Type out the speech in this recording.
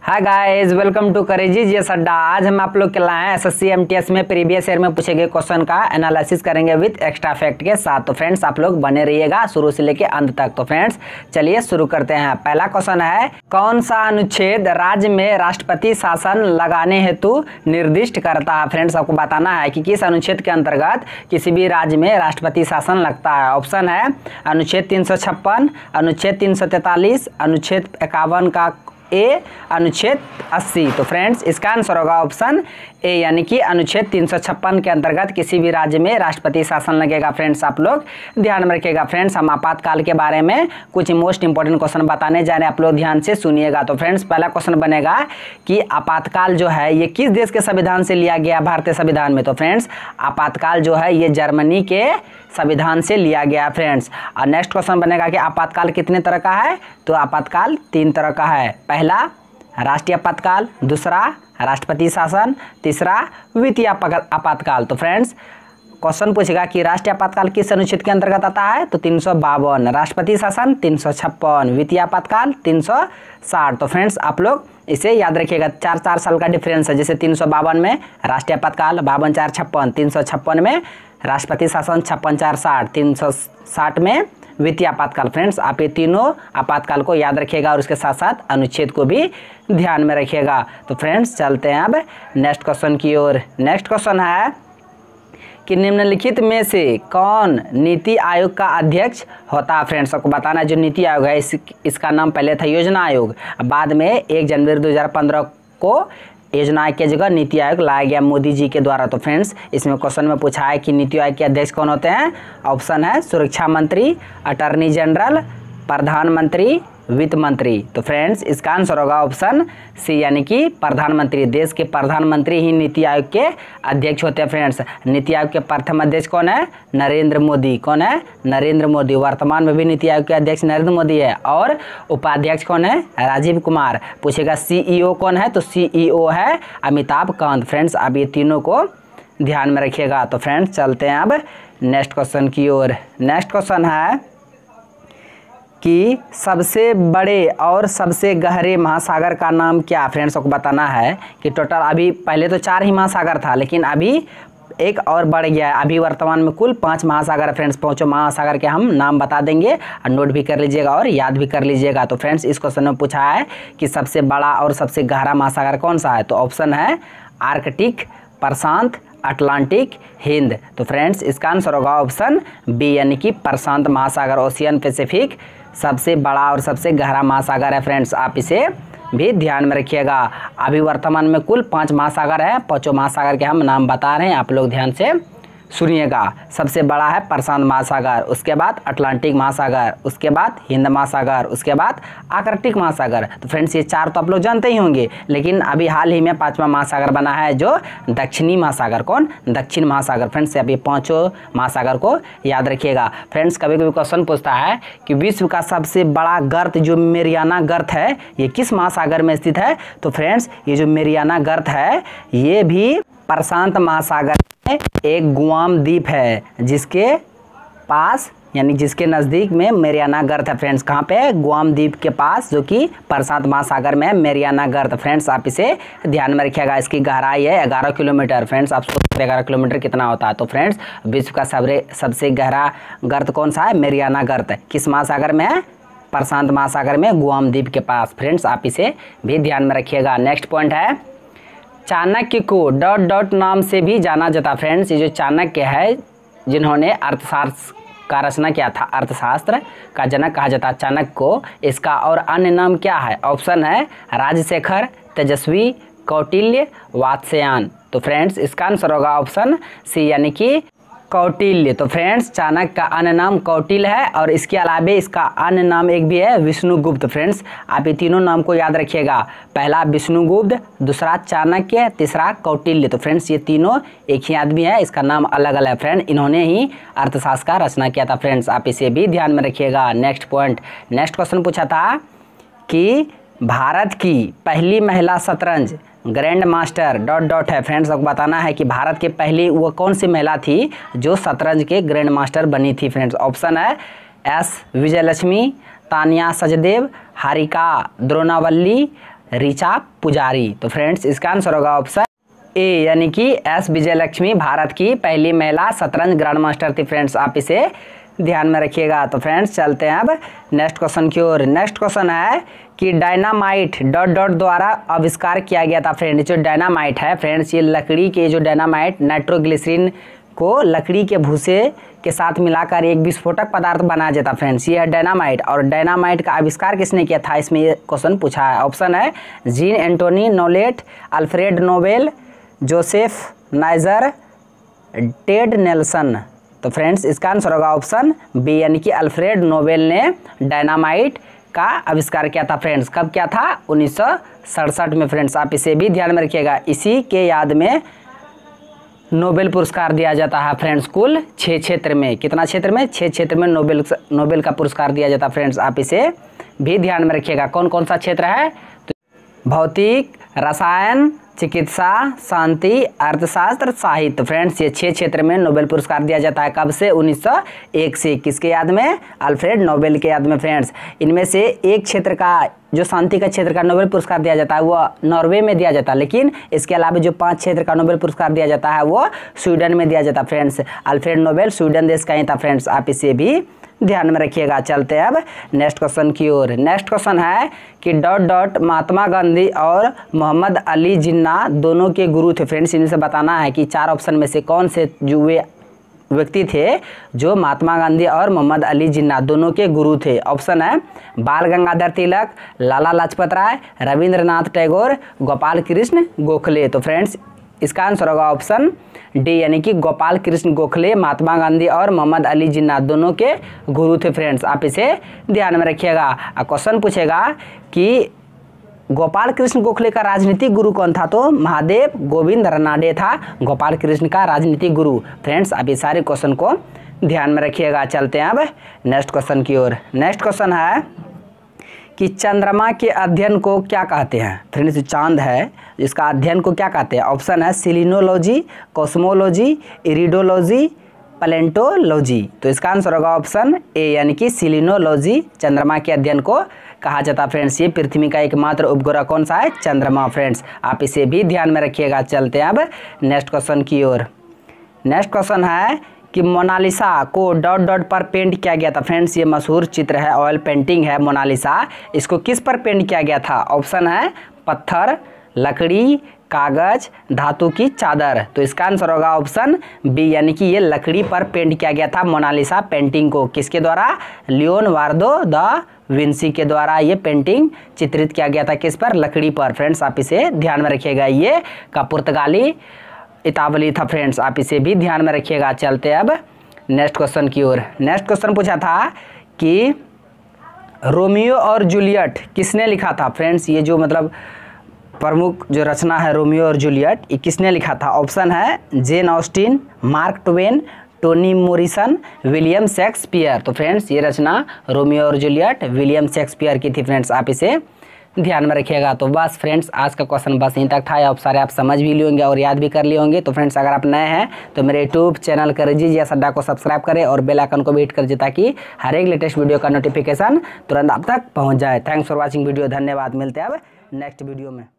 Hi guys, welcome to करेजी GS अड्डा। आज हम आप लोग के लाए हैं एसएससी एमटीएस में प्रीवियस ईयर में पूछे गए क्वेश्चन का एनालिसिस करेंगे विद एक्स्ट्रा फैक्ट के साथ। तो फ्रेंड्स आप लोग बने रहिएगा शुरू से लेके अंत तक। तो फ्रेंड्स चलिए शुरू करते हैं। पहला क्वेश्चन है, कौन सा अनुच्छेद राज्य में राष्ट्रपति शासन लगाने हेतु निर्दिष्ट करता है। फ्रेंड्स आपको बताना है कि किस अनुच्छेद के अंतर्गत किसी भी राज्य में राष्ट्रपति शासन लगता है। ऑप्शन है अनुच्छेद 356, अनुच्छेद 343, अनुच्छेद 51 का ए, अनुच्छेद 80। तो फ्रेंड्स इसका आंसर होगा ऑप्शन ए, यानी कि अनुच्छेद 356 के अंतर्गत किसी भी राज्य में राष्ट्रपति शासन लगेगा। फ्रेंड्स आप लोग ध्यान में रखिएगा। फ्रेंड्स हम आपातकाल के बारे में कुछ मोस्ट इंपॉर्टेंट क्वेश्चन बताने जा रहे हैं, आप लोग ध्यान से सुनिएगा। तो फ्रेंड्स पहला क्वेश्चन बनेगा कि आपातकाल जो है ये किस देश के संविधान से लिया गया, भारतीय संविधान में। तो फ्रेंड्स आपातकाल जो है ये जर्मनी के संविधान से लिया गया फ्रेंड्स। और नेक्स्ट क्वेश्चन बनेगा कि आपातकाल कितने तरह का है। तो आपातकाल 3 तरह का है। पहला राष्ट्रीय आपातकाल, दूसरा राष्ट्रपति शासन, तीसरा वित्तीय आपातकाल। तो फ्रेंड्स क्वेश्चन पूछेगा कि राष्ट्रीय आपातकाल किस अनुच्छेद के अंतर्गत आता है। तो 352, राष्ट्रपति शासन 356, वित्तीय आपातकाल 360। तो फ्रेंड्स आप लोग इसे याद रखिएगा। 4 साल का डिफरेंस है। जैसे 352 में राष्ट्रीय आपातकाल, 52 4 56, 356 में राष्ट्रपति शासन, 56 4 60, 360 में वित्तीय आपातकाल। फ्रेंड्स आप ये तीनों आपातकाल को याद रखिएगा और उसके साथ साथ अनुच्छेद को भी ध्यान में रखिएगा। तो फ्रेंड्स चलते हैं अब नेक्स्ट क्वेश्चन की ओर। नेक्स्ट क्वेश्चन है कि निम्नलिखित में से कौन नीति आयोग का अध्यक्ष होता है। फ्रेंड्स आपको बताना है जो नीति आयोग है इसका नाम पहले था योजना आयोग, बाद में 1 जनवरी 2015 को योजना आयोग की जगह नीति आयोग लाया गया मोदी जी के द्वारा। तो फ्रेंड्स इसमें क्वेश्चन में पूछा है कि नीति आयोग के अध्यक्ष कौन होते हैं। ऑप्शन है सुरक्षा मंत्री, अटॉर्नी जनरल, प्रधानमंत्री, वित्त मंत्री। तो फ्रेंड्स इसका आंसर होगा ऑप्शन सी, यानी कि प्रधानमंत्री। देश के प्रधानमंत्री ही नीति आयोग के अध्यक्ष होते हैं। फ्रेंड्स नीति आयोग के प्रथम अध्यक्ष कौन है। नरेंद्र मोदी। कौन है। नरेंद्र मोदी। वर्तमान में भी नीति आयोग के अध्यक्ष नरेंद्र मोदी है। और उपाध्यक्ष कौन है। राजीव कुमार। पूछेगा सीईओ कौन है। तो सीईओ है अमिताभ कांत। फ्रेंड्स अब ये तीनों को ध्यान में रखिएगा। तो फ्रेंड्स चलते हैं अब नेक्स्ट क्वेश्चन की ओर। नेक्स्ट क्वेश्चन है कि सबसे बड़े और सबसे गहरे महासागर का नाम क्या। फ्रेंड्स आपको बताना है कि टोटल अभी पहले तो 4 ही महासागर था, लेकिन अभी एक और बढ़ गया है। अभी वर्तमान में कुल 5 महासागर है। फ्रेंड्स 5 महासागर के हम नाम बता देंगे और नोट भी कर लीजिएगा और याद भी कर लीजिएगा। तो फ्रेंड्स इस क्वेश्चन में पूछा है कि सबसे बड़ा और सबसे गहरा महासागर कौन सा है। तो ऑप्शन है आर्कटिक, प्रशांत, अटलांटिक, हिंद। तो फ्रेंड्स इसका आंसर होगा ऑप्शन बी, यानी कि प्रशांत महासागर, ओशियन पैसिफिक सबसे बड़ा और सबसे गहरा महासागर है। फ्रेंड्स आप इसे भी ध्यान में रखिएगा। अभी वर्तमान में कुल 5 महासागर है। 5 महासागर के हम नाम बता रहे हैं, आप लोग ध्यान से सुनिएगा। सबसे बड़ा है प्रशांत महासागर, उसके बाद अटलांटिक महासागर, उसके बाद हिंद महासागर, उसके बाद आर्कटिक महासागर। तो फ्रेंड्स ये 4 तो आप लोग जानते ही होंगे, लेकिन अभी हाल ही में 5वां महासागर बना है जो दक्षिणी महासागर। कौन। दक्षिण महासागर। फ्रेंड्स अभी 5 महासागर को याद रखिएगा। फ्रेंड्स कभी कभी क्वेश्चन पूछता है कि विश्व का सबसे बड़ा गर्त जो मेरियाना गर्त है ये किस महासागर में स्थित है। तो फ्रेंड्स ये जो मेरियाना गर्त है ये भी प्रशांत महासागर में एक गुआम द्वीप है, जिसके पास यानी जिसके नज़दीक में मेरियाना गर्त है। फ्रेंड्स कहाँ पे। गुआम द्वीप के पास, जो कि प्रशांत महासागर में है मेरियाना गर्त। फ्रेंड्स आप इसे ध्यान में रखिएगा। इसकी गहराई है 11 किलोमीटर। फ्रेंड्स आप सोचिए 11 किलोमीटर कितना होता है। तो फ्रेंड्स विश्व का सबसे गहरा गर्त कौन सा है। मेरियाना गर्त किस महासागर में है। प्रशांत महासागर में गुआम द्वीप के पास। फ्रेंड्स आप इसे भी ध्यान में रखिएगा। नेक्स्ट पॉइंट है, चाणक्य को ... नाम से भी जाना जाता। फ्रेंड्स ये जो चाणक्य है जिन्होंने अर्थशास्त्र का रचना किया था, अर्थशास्त्र का जनक कहा जाता है चाणक्य को, इसका और अन्य नाम क्या है। ऑप्शन है राजशेखर, तेजस्वी, कौटिल्य, वात्स्यायन। तो फ्रेंड्स इसका आंसर होगा ऑप्शन सी, यानी कि कौटिल्य। तो फ्रेंड्स चाणक्य का अन्य नाम कौटिल्य है और इसके अलावा इसका अन्य नाम एक भी है विष्णुगुप्त। फ्रेंड्स आप ये तीनों नाम को याद रखिएगा। पहला विष्णुगुप्त, दूसरा चाणक्य, तीसरा कौटिल्य। तो फ्रेंड्स ये तीनों एक ही आदमी है, इसका नाम अलग अलग है। फ्रेंड इन्होंने ही अर्थशास्त्र का रचना किया था। फ्रेंड्स आप इसे भी ध्यान में रखिएगा। Next point. नेक्स्ट क्वेश्चन पूछा था कि भारत की पहली महिला शतरंज ग्रैंड मास्टर ... है। फ्रेंड्स आपको बताना है कि भारत के पहली वो कौन सी महिला थी जो शतरंज के ग्रैंड मास्टर बनी थी। फ्रेंड्स ऑप्शन है एस विजयलक्ष्मी, तानिया सचदेव, हारिका द्रोणावल्ली, ऋचा पुजारी। तो फ्रेंड्स इसका आंसर होगा ऑप्शन ए यानी कि एस विजयलक्ष्मी भारत की पहली महिला शतरंज ग्रैंड मास्टर थी। फ्रेंड्स आप इसे ध्यान में रखिएगा। तो फ्रेंड्स चलते हैं अब नेक्स्ट क्वेश्चन की ओर। नेक्स्ट क्वेश्चन है कि डायनामाइट डॉट डॉट द्वारा आविष्कार किया गया था। फ्रेंड जो डायनामाइट है फ्रेंड्स, ये लकड़ी के जो डायनामाइट नाइट्रोग्लिसरीन को लकड़ी के भूसे के साथ मिलाकर एक विस्फोटक पदार्थ बनाया जाता। फ्रेंड्स ये है डायनामाइट। और डायनामाइट का आविष्कार किसने किया था, इसमें ये क्वेश्चन पूछा है। ऑप्शन है Jean Antoine Nollet, Alfred Nobel, Joseph नाइजर, टेड नेल्सन। तो फ्रेंड्स इसका आंसर होगा ऑप्शन बी यानी कि अल्फ्रेड नोबेल ने डायनामाइट का आविष्कार किया था। फ्रेंड्स कब किया था, 1967 में। फ्रेंड्स आप इसे भी ध्यान में रखिएगा। इसी के याद में नोबेल पुरस्कार दिया जाता है। फ्रेंड्स कुल 6 क्षेत्र में, कितना क्षेत्र में, 6 क्षेत्र में नोबेल का पुरस्कार दिया जाता है। फ्रेंड्स आप इसे भी ध्यान में रखिएगा। कौन कौन सा क्षेत्र है, तो भौतिक, रसायन, चिकित्सा, शांति, अर्थशास्त्र, साहित्य। फ्रेंड्स ये 6 क्षेत्र में नोबेल पुरस्कार दिया जाता है। कब से, 1901 से। किसके याद में, अल्फ्रेड नोबेल के याद में। फ्रेंड्स इनमें से एक क्षेत्र का, जो शांति का क्षेत्र का नोबेल पुरस्कार दिया जाता है वो नॉर्वे में दिया जाता है, लेकिन इसके अलावा जो 5 क्षेत्र का नोबेल पुरस्कार दिया जाता है वो स्वीडन में दिया जाता है। फ्रेंड्स अल्फ्रेड नोबेल स्वीडन देश का ही था। फ्रेंड्स आप इसे भी ध्यान में रखिएगा। चलते हैं अब नेक्स्ट क्वेश्चन की ओर। नेक्स्ट क्वेश्चन है कि डॉट डॉट महात्मा गांधी और मोहम्मद अली जिन्ना दोनों के गुरु थे। फ्रेंड्स इनमें से बताना है कि 4 ऑप्शन में से कौन से जो वे व्यक्ति थे जो महात्मा गांधी और मोहम्मद अली जिन्ना दोनों के गुरु थे। ऑप्शन है बाल गंगाधर तिलक, लाला लाजपत राय, रविंद्रनाथ टैगोर, गोपाल कृष्ण गोखले। तो फ्रेंड्स इसका आंसर होगा ऑप्शन डी यानी कि गोपाल कृष्ण गोखले महात्मा गांधी और मोहम्मद अली जिन्ना दोनों के गुरु थे। फ्रेंड्स आप इसे ध्यान में रखिएगा। क्वेश्चन पूछेगा कि गोपाल कृष्ण गोखले का राजनीतिक गुरु कौन था, तो महादेव गोविंद रनाडे था गोपाल कृष्ण का राजनीतिक गुरु। फ्रेंड्स आप इस सारे क्वेश्चन को ध्यान में रखिएगा। चलते हैं अब नेक्स्ट क्वेश्चन की ओर। नेक्स्ट क्वेश्चन है कि चंद्रमा के अध्ययन को क्या कहते हैं। फ्रेंड्स चांद है, इसका अध्ययन को क्या कहते हैं। ऑप्शन है सिलिनोलॉजी, कॉस्मोलॉजी, इरिडोलॉजी, पैलेंटोलॉजी। तो इसका आंसर होगा ऑप्शन ए यानी कि सिलिनोलॉजी चंद्रमा के अध्ययन को कहा जाता है। फ्रेंड्स ये पृथ्वी का एकमात्र उपग्रह कौन सा है, चंद्रमा। फ्रेंड्स आप इसे भी ध्यान में रखिएगा। चलते हैं अब नेक्स्ट क्वेश्चन की ओर। नेक्स्ट क्वेश्चन है कि मोनालिसा को डॉट डॉट पर पेंट किया गया था। फ्रेंड्स ये मशहूर चित्र है, ऑयल पेंटिंग है मोनालिसा। इसको किस पर पेंट किया गया था। ऑप्शन है पत्थर, लकड़ी, कागज, धातु की चादर। तो इसका आंसर होगा ऑप्शन बी यानी कि ये लकड़ी पर पेंट किया गया था मोनालिसा पेंटिंग को। किसके द्वारा, लियोनार्दो दा विंसी के द्वारा ये पेंटिंग चित्रित किया गया था। किस पर, लकड़ी पर। फ्रेंड्स आप इसे ध्यान में रखिएगा। ये का पुर्तगाली इतावली था। फ्रेंड्स आप इसे भी ध्यान में रखिएगा। चलते अब नेक्स्ट क्वेश्चन की ओर। नेक्स्ट क्वेश्चन पूछा था कि रोमियो और जूलियट किसने लिखा था। फ्रेंड्स ये जो मतलब प्रमुख जो रचना है रोमियो और जूलियट, ये किसने लिखा था। ऑप्शन है Jane Austen, mark Twain, Tony Morrison, William Shakespeare. तो फ्रेंड्स ये रचना रोमियो और जूलियट विलियम शेक्सपियर की थी। फ्रेंड्स आप इसे ध्यान में रखिएगा। तो बस फ्रेंड्स आज का क्वेश्चन बस यहीं तक था। आप सारे आप समझ भी लिए होंगे और याद भी कर लिए होंगे। तो फ्रेंड्स अगर आप नए हैं तो मेरे यूट्यूब चैनल करेजी जी अड्डा को सब्सक्राइब करें और बेल आइकन को भी हिट कर दीजिए ताकि हर एक लेटेस्ट वीडियो का नोटिफिकेशन तुरंत आप तक पहुँच जाए। Thanks for watching video. धन्यवाद। मिलते हैं अब नेक्स्ट वीडियो में।